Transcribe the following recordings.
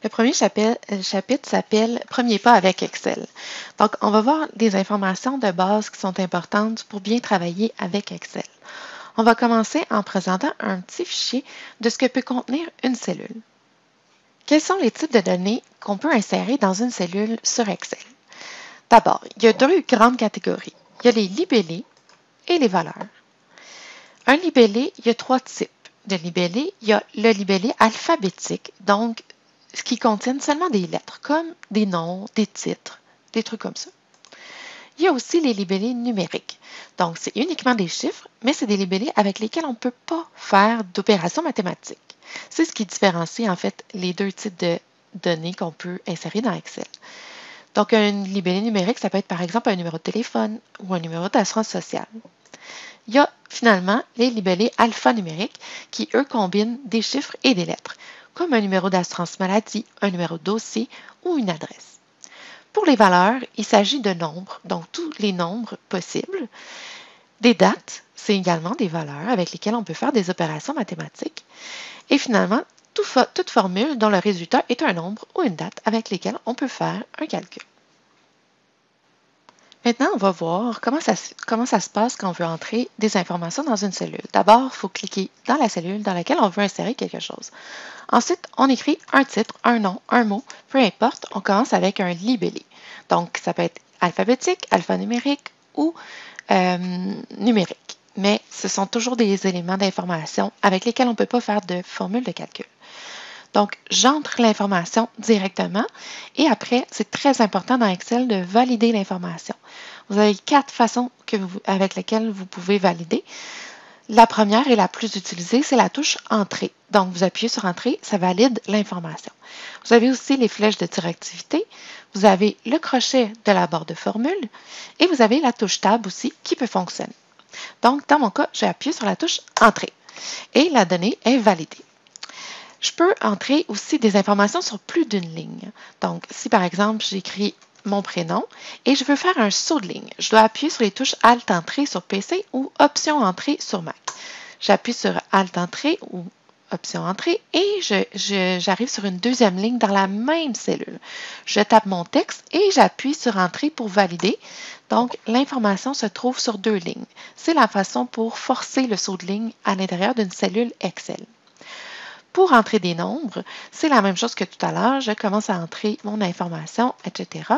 Le premier chapitre s'appelle Premier pas avec Excel. Donc, on va voir des informations de base qui sont importantes pour bien travailler avec Excel. On va commencer en présentant un petit fichier de ce que peut contenir une cellule. Quels sont les types de données qu'on peut insérer dans une cellule sur Excel? D'abord, il y a deux grandes catégories. Il y a les libellés et les valeurs. Un libellé, il y a trois types de libellés. Il y a le libellé alphabétique, donc ce qui contient seulement des lettres, comme des noms, des titres, des trucs comme ça. Il y a aussi les libellés numériques. Donc, c'est uniquement des chiffres, mais c'est des libellés avec lesquels on ne peut pas faire d'opérations mathématiques. C'est ce qui différencie en fait les deux types de données qu'on peut insérer dans Excel. Donc, un libellé numérique, ça peut être par exemple un numéro de téléphone ou un numéro d'assurance sociale. Il y a finalement les libellés alphanumériques qui, eux, combinent des chiffres et des lettres, comme un numéro d'assurance maladie, un numéro de dossier ou une adresse. Pour les valeurs, il s'agit de nombres, donc tous les nombres possibles. Des dates, c'est également des valeurs avec lesquelles on peut faire des opérations mathématiques. Et finalement, toute formule dont le résultat est un nombre ou une date avec lesquelles on peut faire un calcul. Maintenant, on va voir comment ça se passe quand on veut entrer des informations dans une cellule. D'abord, il faut cliquer dans la cellule dans laquelle on veut insérer quelque chose. Ensuite, on écrit un titre, un nom, un mot, peu importe, on commence avec un libellé. Donc, ça peut être alphabétique, alphanumérique ou numérique. Mais ce sont toujours des éléments d'information avec lesquels on ne peut pas faire de formule de calcul. Donc, j'entre l'information directement et après, c'est très important dans Excel de valider l'information. Vous avez 4 façons avec lesquelles vous pouvez valider. La première et la plus utilisée, c'est la touche Entrée. Donc, vous appuyez sur Entrée, ça valide l'information. Vous avez aussi les flèches de directivité, vous avez le crochet de la barre de formule et vous avez la touche Tab aussi qui peut fonctionner. Donc, dans mon cas, j'ai appuyé sur la touche Entrée et la donnée est validée. Je peux entrer aussi des informations sur plus d'une ligne. Donc, si par exemple, j'écris mon prénom et je veux faire un saut de ligne, je dois appuyer sur les touches Alt Entrée sur PC ou Option Entrée sur Mac. J'appuie sur Alt Entrée ou Option Entrée et j'arrive sur une deuxième ligne dans la même cellule. Je tape mon texte et j'appuie sur Entrée pour valider. Donc, l'information se trouve sur deux lignes. C'est la façon pour forcer le saut de ligne à l'intérieur d'une cellule Excel. Pour entrer des nombres, c'est la même chose que tout à l'heure. Je commence à entrer mon information, etc.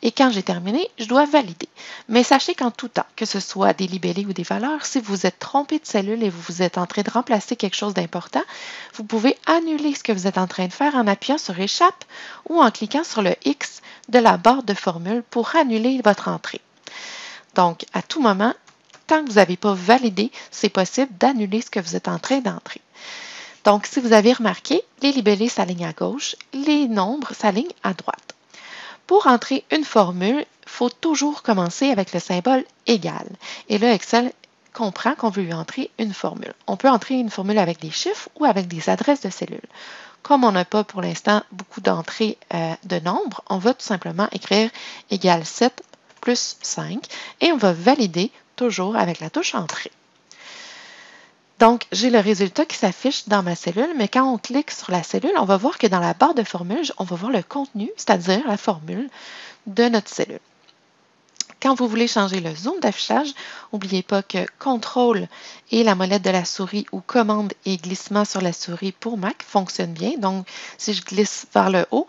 Et quand j'ai terminé, je dois valider. Mais sachez qu'en tout temps, que ce soit des libellés ou des valeurs, si vous vous êtes trompé de cellule et vous êtes en train de remplacer quelque chose d'important, vous pouvez annuler ce que vous êtes en train de faire en appuyant sur Échappe ou en cliquant sur le X de la barre de formule pour annuler votre entrée. Donc, à tout moment, tant que vous n'avez pas validé, c'est possible d'annuler ce que vous êtes en train d'entrer. Donc, si vous avez remarqué, les libellés s'alignent à gauche, les nombres s'alignent à droite. Pour entrer une formule, il faut toujours commencer avec le symbole égal. Et là, Excel comprend qu'on veut lui entrer une formule. On peut entrer une formule avec des chiffres ou avec des adresses de cellules. Comme on n'a pas pour l'instant beaucoup d'entrées de nombres, on va tout simplement écrire égal 7 plus 5 et on va valider toujours avec la touche Entrée. Donc, j'ai le résultat qui s'affiche dans ma cellule, mais quand on clique sur la cellule, on va voir que dans la barre de formule, on va voir le contenu, c'est-à-dire la formule de notre cellule. Quand vous voulez changer le zoom d'affichage, n'oubliez pas que CTRL et la molette de la souris ou commande et glissement sur la souris pour Mac fonctionnent bien. Donc, si je glisse vers le haut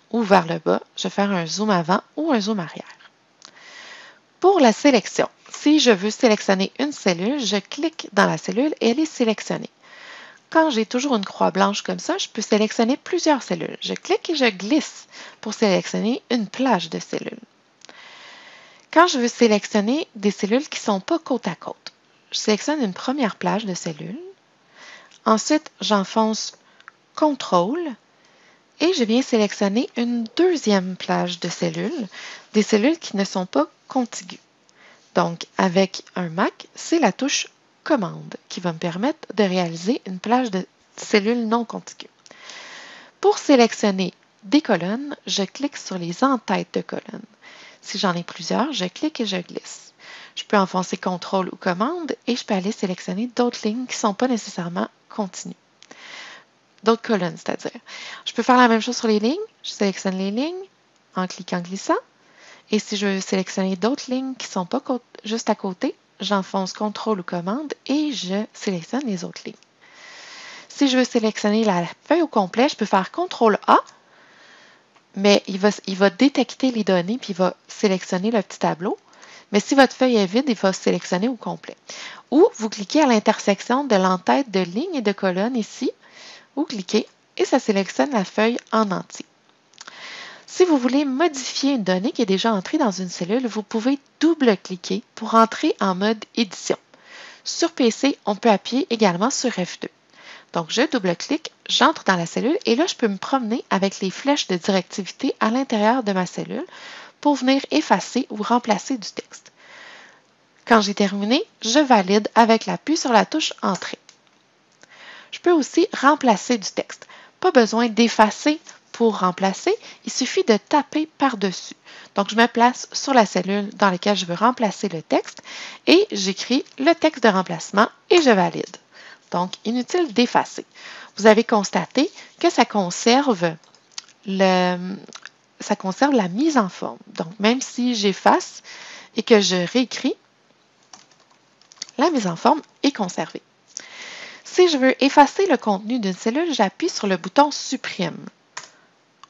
ou vers le bas, je vais faire un zoom avant ou un zoom arrière. Pour la sélection, si je veux sélectionner une cellule, je clique dans la cellule et elle est sélectionnée. Quand j'ai toujours une croix blanche comme ça, je peux sélectionner plusieurs cellules. Je clique et je glisse pour sélectionner une plage de cellules. Quand je veux sélectionner des cellules qui ne sont pas côte à côte, je sélectionne une première plage de cellules. Ensuite, j'enfonce CTRL et je viens sélectionner une deuxième plage de cellules, des cellules qui ne sont pas contiguës. Donc, avec un Mac, c'est la touche Commande qui va me permettre de réaliser une plage de cellules non contiguës. Pour sélectionner des colonnes, je clique sur les en-têtes de colonnes. Si j'en ai plusieurs, je clique et je glisse. Je peux enfoncer CTRL ou Commande et je peux aller sélectionner d'autres lignes qui ne sont pas nécessairement continues. d'autres colonnes, c'est-à-dire. Je peux faire la même chose sur les lignes. Je sélectionne les lignes en cliquant glissant. Et si je veux sélectionner d'autres lignes qui ne sont pas juste à côté, j'enfonce CTRL ou commande et je sélectionne les autres lignes. Si je veux sélectionner la feuille au complet, je peux faire CTRL A, mais il va détecter les données puis il va sélectionner le petit tableau. Mais si votre feuille est vide, il va sélectionner au complet. Ou vous cliquez à l'intersection de l'entête de lignes et de colonnes ici, vous cliquez et ça sélectionne la feuille en entier. Si vous voulez modifier une donnée qui est déjà entrée dans une cellule, vous pouvez double-cliquer pour entrer en mode édition. Sur PC, on peut appuyer également sur F2. Donc, je double-clique, j'entre dans la cellule et là, je peux me promener avec les flèches de directivité à l'intérieur de ma cellule pour venir effacer ou remplacer du texte. Quand j'ai terminé, je valide avec l'appui sur la touche Entrée. Je peux aussi remplacer du texte. Pas besoin d'effacer pour remplacer, il suffit de taper par-dessus. Donc, je me place sur la cellule dans laquelle je veux remplacer le texte et j'écris le texte de remplacement et je valide. Donc, inutile d'effacer. Vous avez constaté que ça conserve la mise en forme. Donc, même si j'efface et que je réécris, la mise en forme est conservée. Si je veux effacer le contenu d'une cellule, j'appuie sur le bouton Supprime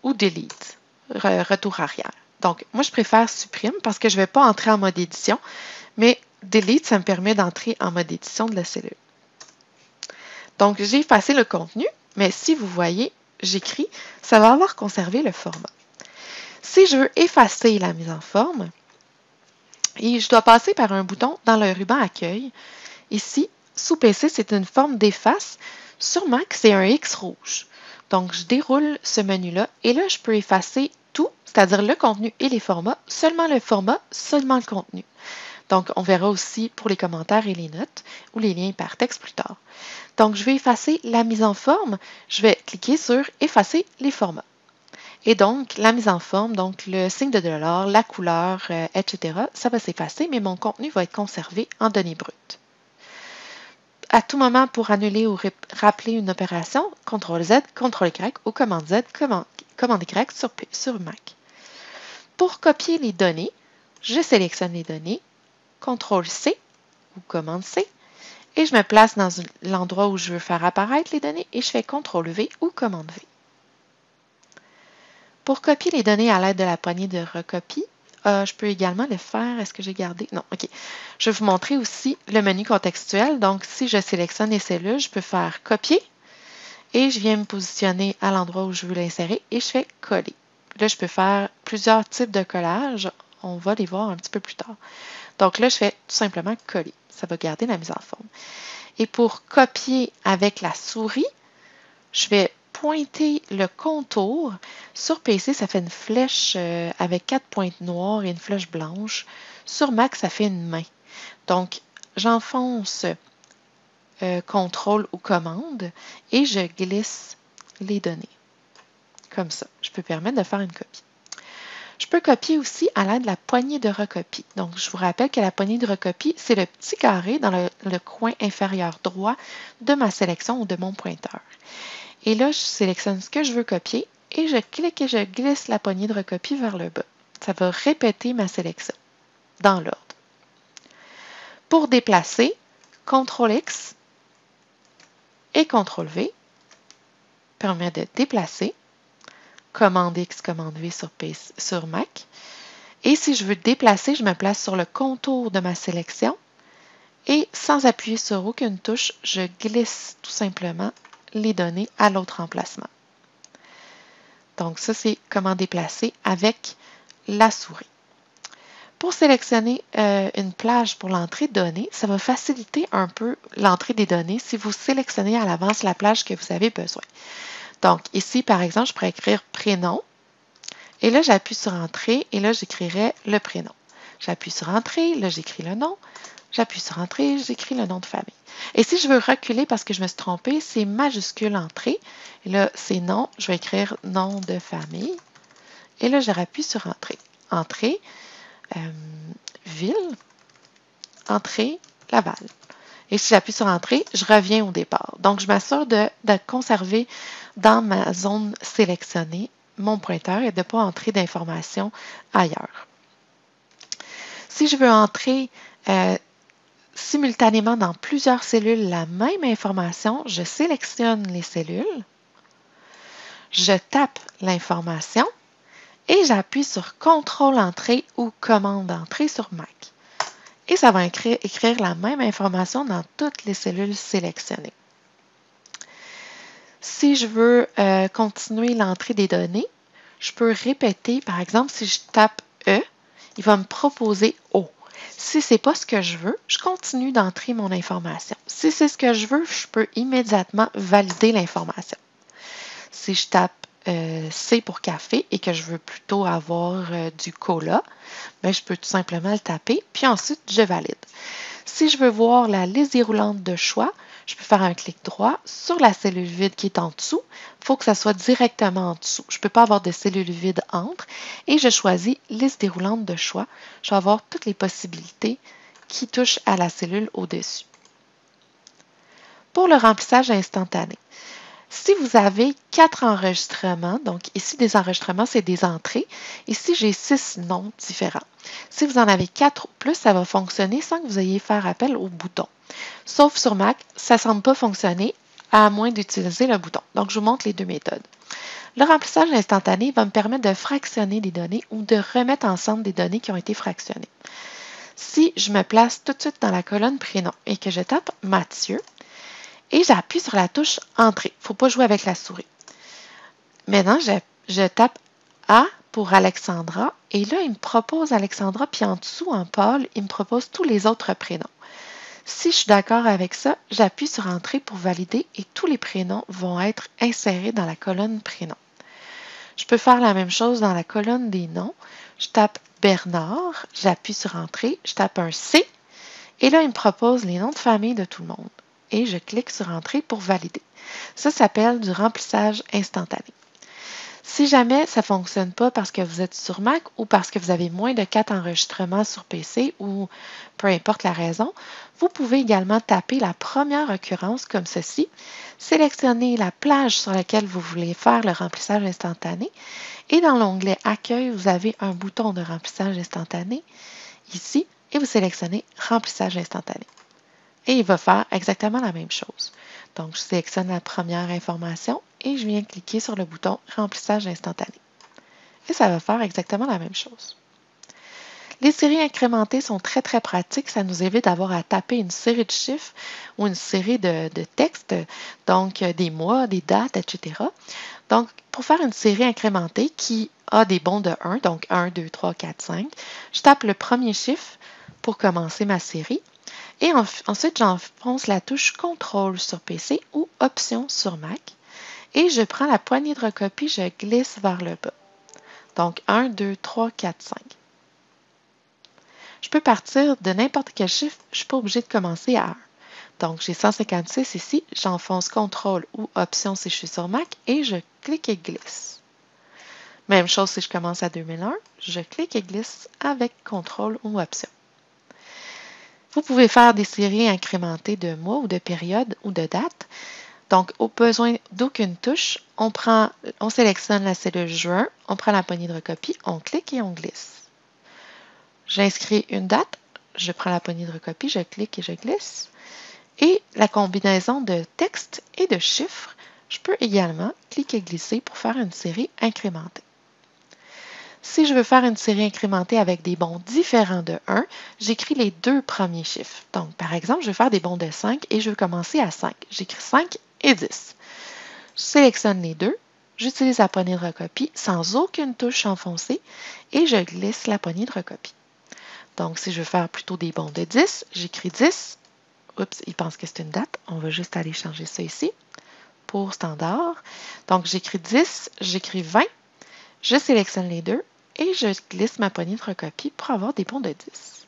ou Delete, retour arrière. Donc, moi, je préfère Supprime parce que je ne vais pas entrer en mode édition, mais Delete, ça me permet d'entrer en mode édition de la cellule. Donc, j'ai effacé le contenu, mais si vous voyez, j'écris, ça va avoir conservé le format. Si je veux effacer la mise en forme, et je dois passer par un bouton dans le ruban Accueil. Ici, sous PC, c'est une forme d'efface. Sur Mac, c'est un X rouge. Donc, je déroule ce menu-là et là, je peux effacer tout, c'est-à-dire le contenu et les formats, seulement le format, seulement le contenu. Donc, on verra aussi pour les commentaires et les notes ou les liens par texte plus tard. Donc, je vais effacer la mise en forme. Je vais cliquer sur Effacer les formats. Et donc, la mise en forme, donc le signe de dollar, la couleur, etc., ça va s'effacer, mais mon contenu va être conservé en données brutes. À tout moment, pour annuler ou rappeler une opération, CTRL-Z, CTRL-Y ou commande-Z, commande-Y sur Mac. Pour copier les données, je sélectionne les données, CTRL-C ou commande-C, et je me place dans l'endroit où je veux faire apparaître les données et je fais CTRL-V ou commande-V. Pour copier les données à l'aide de la poignée de recopie, je peux également le faire. Est-ce que j'ai gardé? Non, OK. Je vais vous montrer aussi le menu contextuel. Donc, si je sélectionne les cellules, je peux faire copier et je viens me positionner à l'endroit où je veux l'insérer et je fais coller. Là, je peux faire plusieurs types de collages. On va les voir un petit peu plus tard. Donc là, je fais tout simplement coller. Ça va garder la mise en forme. Et pour copier avec la souris, je vais pointer le contour. Sur PC, ça fait une flèche avec 4 pointes noires et une flèche blanche. Sur Mac, ça fait une main. Donc, j'enfonce CTRL ou commande et je glisse les données. Comme ça, je peux permettre de faire une copie. Je peux copier aussi à l'aide de la poignée de recopie. Donc, je vous rappelle que la poignée de recopie, c'est le petit carré dans le coin inférieur droit de ma sélection ou de mon pointeur. Et là, je sélectionne ce que je veux copier et je clique et je glisse la poignée de recopie vers le bas. Ça va répéter ma sélection dans l'ordre. Pour déplacer, CTRL-X et CTRL-V permet de déplacer. Commande-X, Commande-V sur Mac. Et si je veux déplacer, je me place sur le contour de ma sélection et sans appuyer sur aucune touche, je glisse tout simplement les données à l'autre emplacement. Donc ça, c'est comment déplacer avec la souris. Pour sélectionner une plage pour l'entrée de données, ça va faciliter un peu l'entrée des données si vous sélectionnez à l'avance la plage que vous avez besoin. Donc ici, par exemple, je pourrais écrire prénom. Et là, j'appuie sur Entrée et là, j'écrirai le prénom. J'appuie sur Entrée, là, j'écris le nom. J'appuie sur Entrée, j'écris le nom de famille. Et si je veux reculer parce que je me suis trompée, c'est majuscule Entrée. Et là, c'est nom, je vais écrire nom de famille. Et là, je rappuie sur Entrée. Entrée, ville, Entrée, Laval. Et si j'appuie sur Entrée, je reviens au départ. Donc, je m'assure de conserver dans ma zone sélectionnée mon pointeur et de ne pas entrer d'informations ailleurs. Si je veux entrer simultanément dans plusieurs cellules la même information, je sélectionne les cellules, je tape l'information et j'appuie sur CTRL-Entrée ou Commande-Entrée sur Mac. Et ça va écrire la même information dans toutes les cellules sélectionnées. Si je veux continuer l'entrée des données, je peux répéter, par exemple, si je tape E, il va me proposer O. Si ce n'est pas ce que je veux, je continue d'entrer mon information. Si c'est ce que je veux, je peux immédiatement valider l'information. Si je tape C pour café et que je veux plutôt avoir du cola, bien, je peux tout simplement le taper, puis ensuite je valide. Si je veux voir la liste déroulante de choix, je peux faire un clic droit sur la cellule vide qui est en dessous. Il faut que ça soit directement en dessous. Je ne peux pas avoir de cellule vide entre. Et je choisis liste déroulante de choix. Je vais avoir toutes les possibilités qui touchent à la cellule au-dessus. Pour le remplissage instantané, si vous avez 4 enregistrements, donc ici des enregistrements, c'est des entrées. Ici, j'ai 6 noms différents. Si vous en avez 4 ou plus, ça va fonctionner sans que vous ayez faire appel au bouton. Sauf sur Mac, ça ne semble pas fonctionner à moins d'utiliser le bouton. Donc, je vous montre les deux méthodes. Le remplissage instantané va me permettre de fractionner des données ou de remettre ensemble des données qui ont été fractionnées. Si je me place tout de suite dans la colonne prénom et que je tape Mathieu, et j'appuie sur la touche Entrée. Il ne faut pas jouer avec la souris. Maintenant, je tape A pour Alexandra. Et là, il me propose Alexandra. Puis en dessous, en pâle, il me propose tous les autres prénoms. Si je suis d'accord avec ça, j'appuie sur Entrée pour valider et tous les prénoms vont être insérés dans la colonne Prénom. Je peux faire la même chose dans la colonne des noms. Je tape Bernard, j'appuie sur Entrée, je tape un C. Et là, il me propose les noms de famille de tout le monde. Et je clique sur Entrée pour valider. Ça s'appelle du remplissage instantané. Si jamais ça ne fonctionne pas parce que vous êtes sur Mac ou parce que vous avez moins de 4 enregistrements sur PC ou peu importe la raison, vous pouvez également taper la première occurrence comme ceci, sélectionner la plage sur laquelle vous voulez faire le remplissage instantané et dans l'onglet Accueil, vous avez un bouton de remplissage instantané ici et vous sélectionnez Remplissage instantané. Et il va faire exactement la même chose. Donc, je sélectionne la première information et je viens cliquer sur le bouton Remplissage instantané. Et ça va faire exactement la même chose. Les séries incrémentées sont très, très pratiques. Ça nous évite d'avoir à taper une série de chiffres ou une série de textes, donc des mois, des dates, etc. Donc, pour faire une série incrémentée qui a des bons de 1, donc 1, 2, 3, 4, 5, je tape le premier chiffre pour commencer ma série. Et ensuite, j'enfonce la touche CTRL sur PC ou Option sur Mac. Et je prends la poignée de recopie, je glisse vers le bas. Donc, 1, 2, 3, 4, 5. Je peux partir de n'importe quel chiffre, je ne suis pas obligée de commencer à 1. Donc, j'ai 156 ici, j'enfonce CTRL ou Option si je suis sur Mac et je clique et glisse. Même chose si je commence à 2001, je clique et glisse avec CTRL ou Option. Vous pouvez faire des séries incrémentées de mois ou de périodes ou de dates. Donc, au besoin d'aucune touche, on sélectionne la cellule juin, on prend la poignée de recopie, on clique et on glisse. J'inscris une date, je prends la poignée de recopie, je clique et je glisse. Et la combinaison de texte et de chiffres, je peux également cliquer et glisser pour faire une série incrémentée. Si je veux faire une série incrémentée avec des bons différents de 1, j'écris les deux premiers chiffres. Donc, par exemple, je veux faire des bons de 5 et je veux commencer à 5. J'écris 5 et 10. Je sélectionne les deux, j'utilise la poignée de recopie sans aucune touche enfoncée et je glisse la poignée de recopie. Donc, si je veux faire plutôt des bons de 10, j'écris 10. Oups, il pense que c'est une date. On va juste aller changer ça ici pour standard. Donc, j'écris 10, j'écris 20. Je sélectionne les deux et je glisse ma poignée de recopie pour avoir des bons de 10.